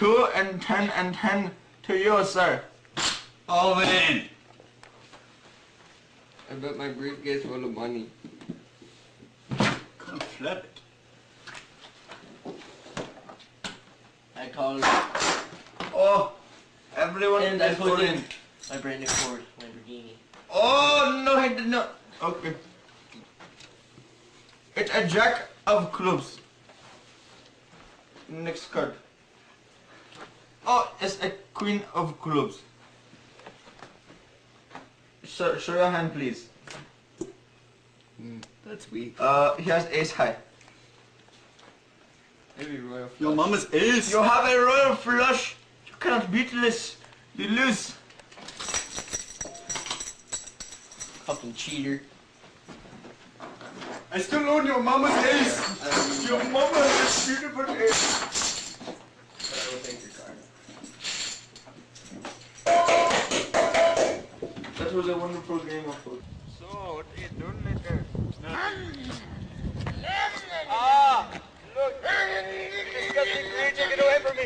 2 and 10 to you, sir. All in. I bet my briefcase full of money. Come flip it. I call it. Oh, everyone And I is put in in. my brand new Ford Lamborghini. Oh, no, I did not. Okay. It's a jack of clubs. Next card. Oh, it's a queen of clubs. Show your hand, please. That's weak. He has ace high. Maybe royal flush. Your mama's ace. You have a royal flush. You cannot beat this. You lose. Fucking cheater. I still own your mama's ace. Your mama has a beautiful ace. But I will take your card. That was a wonderful game of food. So, what are you doing later? Ah! Look! Disgusting creature, take it away from me!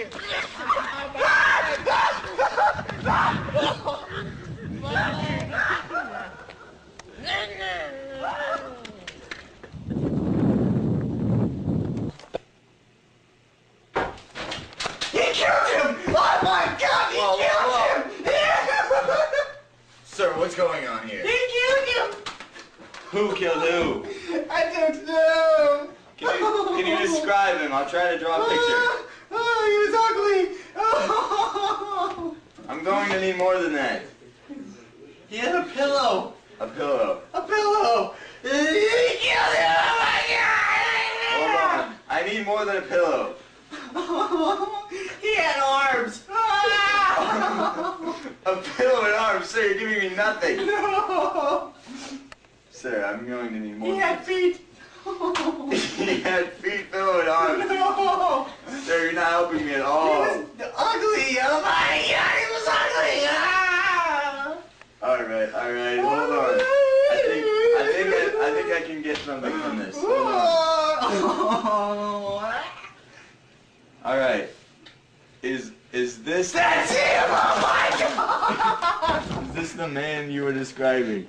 He killed him! Oh my God! He killed him! Sir, what's going on here? He killed him! Who killed who? I don't know! Can you describe him? I'll try to draw a picture. Oh, he was ugly! Oh. I'm going to need more than that. He had a pillow. A pillow. A pillow! He killed him! Oh my Hold God! on. I need more than a pillow. He had arms! A pillow and arms, sir. You're giving me nothing. No! Sir, I'm going to need more. He had feet! He had feet, pillow, and arms. No! Sir, you're not helping me at He all. was ugly! Oh my God, he was ugly! Ah! Alright, hold on. I think I can get something from this. Hold on. Alright. Is this... That's him! Oh my God! Is this the man you were describing?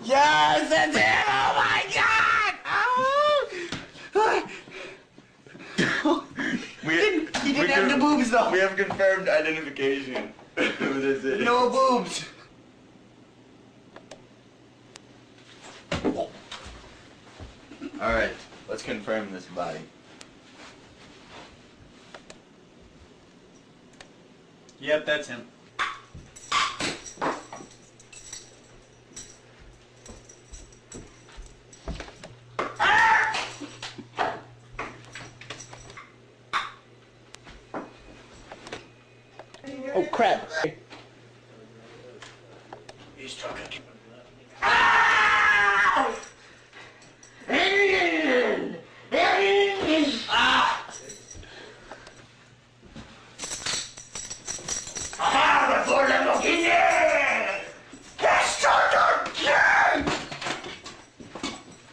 Yes, that's him! Oh my God! Oh. He didn't have the boobs though. We have confirmed identification. What is it? No boobs. Alright, let's confirm this body. Yep, that's him. Oh crap. He's talking.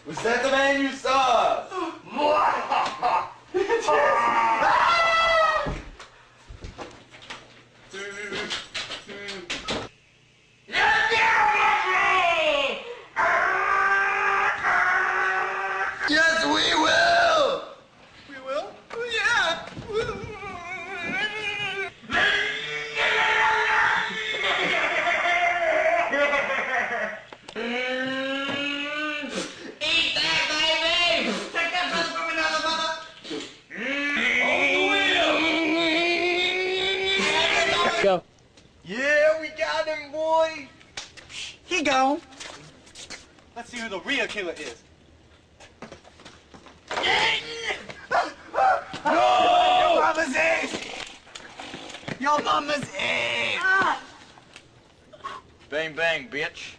Was that the man you saw? Yes, we will! We will? Yeah! Eat that, baby! Take that brother from another mother! Go. Yeah, we got him, boy! He gone. Let's see who the real killer is. No! Your mama's ace! Your mama's ace! Bang bang, bitch.